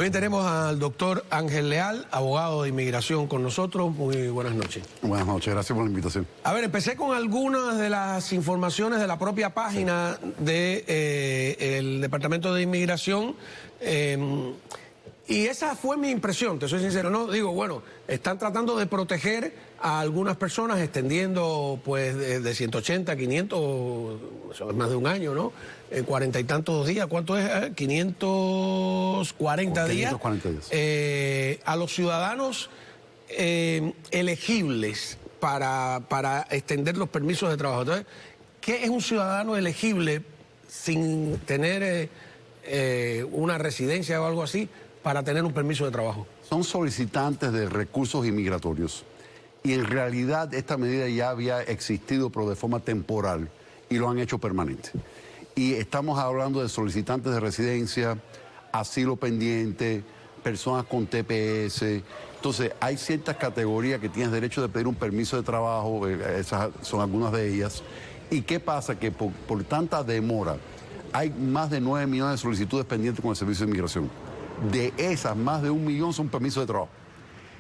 Hoy tenemos al doctor Ángel Leal, abogado de inmigración con nosotros. Muy buenas noches. Buenas noches, gracias por la invitación. A ver, empecé con algunas de las informaciones de la propia página del Departamento de Inmigración. Y esa fue mi impresión, te soy sincero, ¿no? Digo, bueno, están tratando de proteger a algunas personas extendiendo pues de 180 a 500, eso es más de un año, ¿no? 40 y tantos días, ¿cuánto es? 540 días. 540 días. A los ciudadanos elegibles para extender los permisos de trabajo. Entonces, ¿qué es un ciudadano elegible sin tener una residencia o algo así para tener un permiso de trabajo? Son solicitantes de recursos inmigratorios y en realidad esta medida ya había existido pero de forma temporal y lo han hecho permanente. Y estamos hablando de solicitantes de residencia, asilo pendiente, personas con TPS. Entonces hay ciertas categorías que tienes derecho de pedir un permiso de trabajo, esas son algunas de ellas. ¿Y qué pasa? Que por tanta demora hay más de 9 millones de solicitudes pendientes con el Servicio de Inmigración. De esas, más de 1 millón son permisos de trabajo.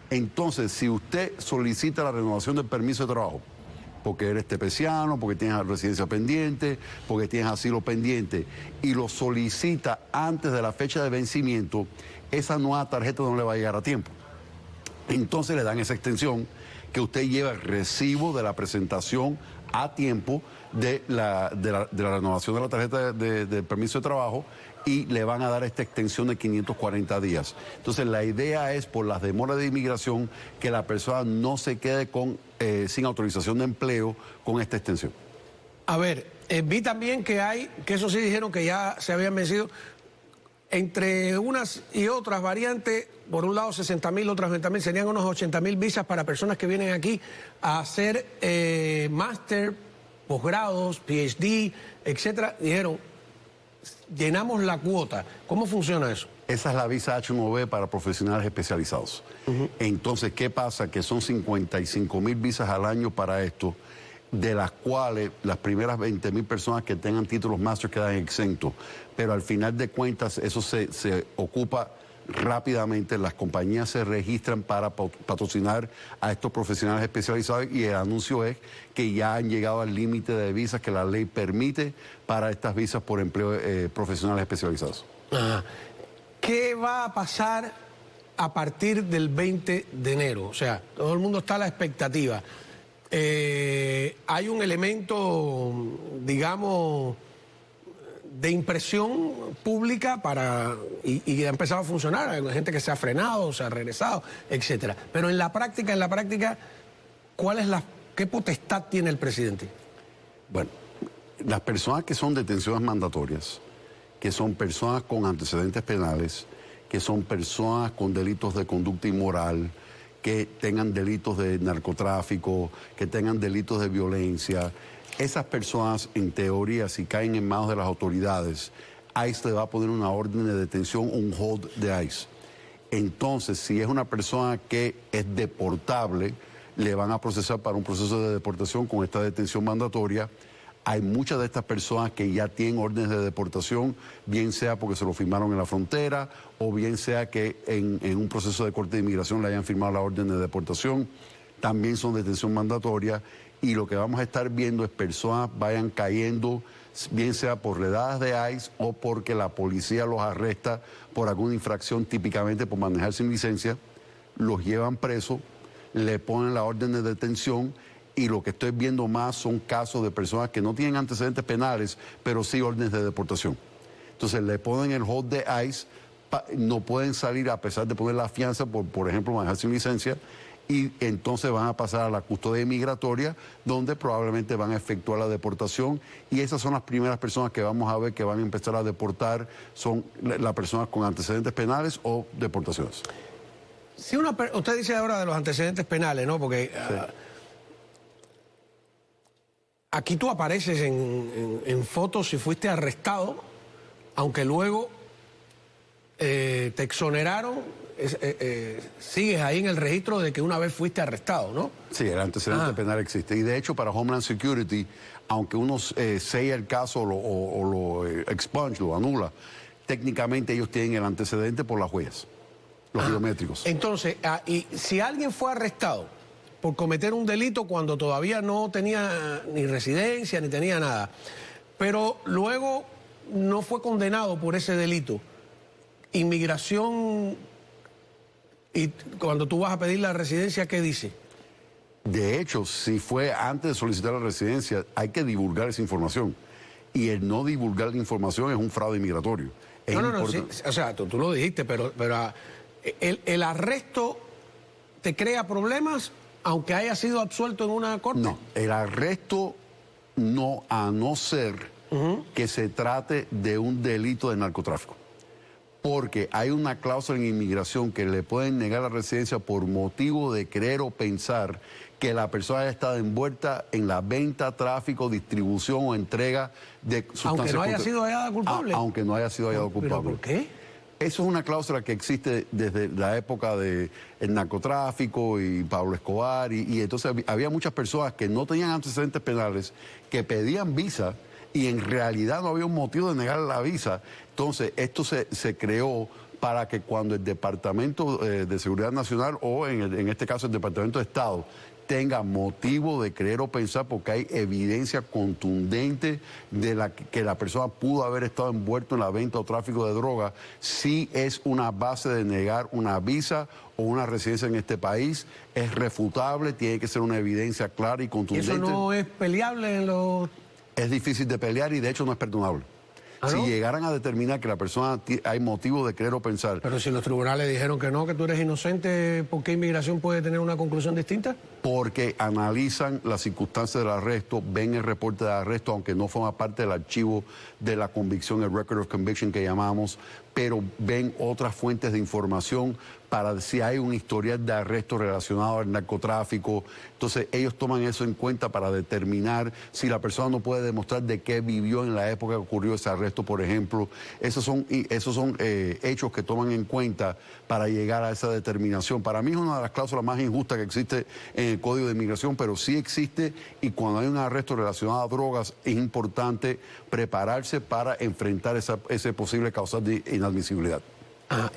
Entonces, si usted solicita la renovación del permiso de trabajo, porque eres tepeciano, porque tienes residencia pendiente, porque tienes asilo pendiente, y lo solicita antes de la fecha de vencimiento, esa nueva tarjeta no le va a llegar a tiempo. Entonces le dan esa extensión que usted lleva el recibo de la presentación a tiempo de la renovación de la tarjeta de permiso de trabajo y le van a dar esta extensión de 540 días. Entonces la idea es, por las demoras de inmigración, que la persona no se quede sin autorización de empleo con esta extensión. A ver, vi también que eso sí dijeron que ya se habían vencido. Entre unas y otras variantes, por un lado 60.000, otras 90.000, serían unos 80.000 visas para personas que vienen aquí a hacer máster, posgrados, PhD, etcétera. Dijeron, llenamos la cuota. ¿Cómo funciona eso? Esa es la visa H-1B para profesionales especializados. Entonces, ¿qué pasa? Que son 55.000 visas al año para esto, de las cuales las primeras 20.000 personas que tengan títulos máster quedan exentos. Pero al final de cuentas, eso se ocupa rápidamente. Las compañías se registran para patrocinar a estos profesionales especializados y el anuncio es que ya han llegado al límite de visas que la ley permite para estas visas por empleo profesionales especializados. Ajá. ¿Qué va a pasar a partir del 20 de enero? O sea, todo el mundo está a la expectativa. Hay un elemento, digamos, de impresión pública y ha empezado a funcionar. Hay gente que se ha frenado, se ha regresado, etcétera. Pero en la práctica, ¿qué potestad tiene el presidente? Bueno, las personas que son detenciones mandatorias, que son personas con antecedentes penales, que son personas con delitos de conducta inmoral, que tengan delitos de narcotráfico, que tengan delitos de violencia. Esas personas, en teoría, si caen en manos de las autoridades, ICE le va a poner una orden de detención, un hold de ICE. Entonces, si es una persona que es deportable, le van a procesar para un proceso de deportación con esta detención mandatoria. Hay muchas de estas personas que ya tienen órdenes de deportación, bien sea porque se lo firmaron en la frontera o bien sea que en un proceso de corte de inmigración le hayan firmado la orden de deportación. También son detención mandatoria y lo que vamos a estar viendo es personas vayan cayendo, bien sea por redadas de ICE o porque la policía los arresta por alguna infracción, típicamente por manejar sin licencia, los llevan presos, le ponen la orden de detención. Y lo que estoy viendo más son casos de personas que no tienen antecedentes penales, pero sí órdenes de deportación. Entonces le ponen el hold de ICE, no pueden salir a pesar de poner la fianza por ejemplo, manejar sin licencia, y entonces van a pasar a la custodia migratoria, donde probablemente van a efectuar la deportación, y esas son las primeras personas que vamos a ver que van a empezar a deportar, son las personas con antecedentes penales o deportaciones. Si usted dice ahora de los antecedentes penales, ¿no? Porque... Sí. Aquí tú apareces en fotos si fuiste arrestado, aunque luego te exoneraron, sigues ahí en el registro de que una vez fuiste arrestado, ¿no? Sí, el antecedente penal existe. Y de hecho, para Homeland Security, aunque uno sella el caso o lo expunge, lo anula, técnicamente ellos tienen el antecedente por las huellas, los biométricos. Entonces, y si alguien fue arrestado por cometer un delito cuando todavía no tenía ni residencia ni tenía nada, pero luego no fue condenado por ese delito, inmigración, y cuando tú vas a pedir la residencia, ¿qué dice? De hecho, si fue antes de solicitar la residencia, hay que divulgar esa información. Y el no divulgar la información es un fraude migratorio. No, sí, o sea, tú lo dijiste, pero el arresto te crea problemas aunque haya sido absuelto en una corte. No, el arresto no, a no ser que se trate de un delito de narcotráfico. Porque hay una cláusula en inmigración que le pueden negar la residencia por motivo de creer o pensar que la persona haya estado envuelta en la venta, tráfico, distribución o entrega de sustancias. Aunque no haya sido hallada culpable. Aunque no haya sido hallado culpable. ¿Pero por qué? Eso es una cláusula que existe desde la época del narcotráfico y Pablo Escobar. Y entonces había muchas personas que no tenían antecedentes penales, que pedían visa y en realidad no había un motivo de negar la visa. Entonces, esto se creó para que cuando el Departamento de Seguridad Nacional o en este caso el Departamento de Estado tenga motivo de creer o pensar, porque hay evidencia contundente de que la persona pudo haber estado envuelto en la venta o tráfico de droga, sí es una base de negar una visa o una residencia en este país, es refutable, tiene que ser una evidencia clara y contundente. ¿Y eso no es peleable en los...? Es difícil de pelear y de hecho no es perdonable. ¿Ah, si no? llegaran a determinar que la persona hay motivo de creer o pensar. Pero si los tribunales dijeron que no, que tú eres inocente, ¿por qué inmigración puede tener una conclusión distinta? Porque analizan las circunstancias del arresto, ven el reporte de arresto, aunque no forma parte del archivo de la convicción, el record of conviction que llamamos, pero ven otras fuentes de información para si hay un historial de arresto relacionado al narcotráfico. Entonces ellos toman eso en cuenta para determinar si la persona no puede demostrar de qué vivió en la época que ocurrió ese arresto, por ejemplo. Esos son hechos que toman en cuenta para llegar a esa determinación. Para mí es una de las cláusulas más injustas que existe en el Código de Inmigración, pero sí existe, y cuando hay un arresto relacionado a drogas es importante prepararse para enfrentar ese posible causal de inadmisibilidad.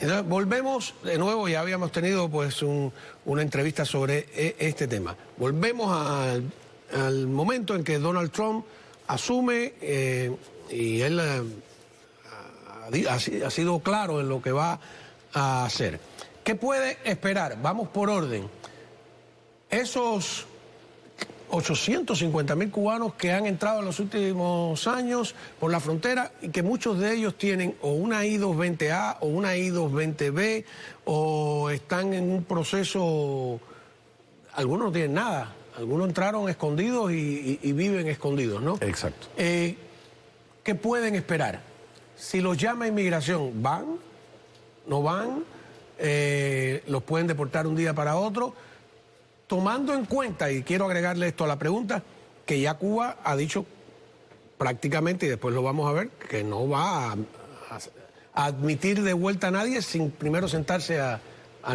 Entonces, volvemos de nuevo, ya habíamos tenido pues una entrevista sobre este tema. Volvemos al momento en que Donald Trump asume y él ha sido claro en lo que va a hacer. ¿Qué puede esperar? Vamos por orden. Esos 850.000 cubanos que han entrado en los últimos años por la frontera y que muchos de ellos tienen o una I-220A o una I-220B o están en un proceso, algunos no tienen nada, algunos entraron escondidos y viven escondidos, ¿no? Exacto. ¿Qué pueden esperar? Si los llama inmigración, ¿van? ¿No van? ¿Los pueden deportar un día para otro? Tomando en cuenta, y quiero agregarle esto a la pregunta, que ya Cuba ha dicho prácticamente, y después lo vamos a ver, que no va a admitir de vuelta a nadie sin primero sentarse a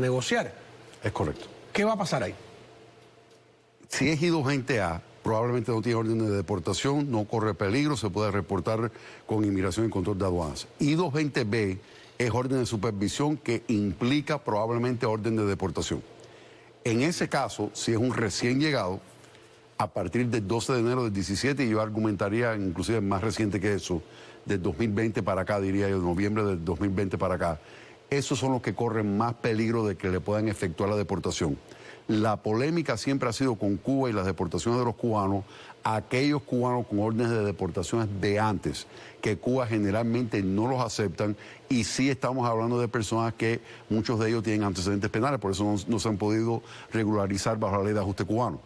negociar. Es correcto. ¿Qué va a pasar ahí? Si es I-220A, probablemente no tiene orden de deportación, no corre peligro, se puede reportar con Inmigración y Control de Aduanas. I-220B es orden de supervisión que implica probablemente orden de deportación. En ese caso, si es un recién llegado, a partir del 12 de enero del 17, y yo argumentaría inclusive más reciente que eso, del 2020 para acá, diría yo, noviembre del 2020 para acá, esos son los que corren más peligro de que le puedan efectuar la deportación. La polémica siempre ha sido con Cuba y las deportaciones de los cubanos, aquellos cubanos con órdenes de deportaciones de antes, que Cuba generalmente no los aceptan, y sí estamos hablando de personas que muchos de ellos tienen antecedentes penales, por eso no se han podido regularizar bajo la ley de ajuste cubano.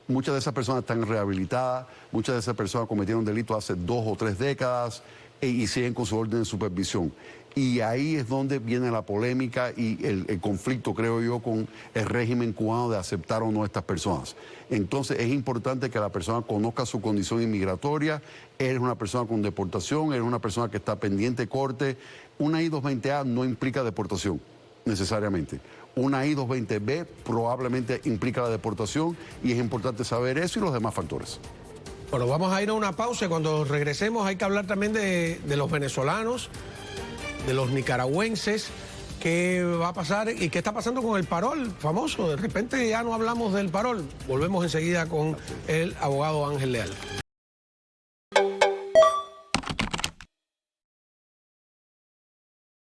Muchas de esas personas están rehabilitadas, muchas de esas personas cometieron delitos hace 2 o 3 décadas y siguen con su orden de supervisión. Y ahí es donde viene la polémica y el conflicto, creo yo, con el régimen cubano de aceptar o no a estas personas. Entonces es importante que la persona conozca su condición inmigratoria, eres una persona con deportación, eres una persona que está pendiente de corte. Una I-220A no implica deportación, necesariamente. Una I-220B probablemente implica la deportación y es importante saber eso y los demás factores. Bueno, vamos a ir a una pausa y cuando regresemos hay que hablar también de los venezolanos de los nicaragüenses. ¿Qué va a pasar y qué está pasando con el parol famoso? De repente ya no hablamos del parol. Volvemos enseguida con el abogado Ángel Leal.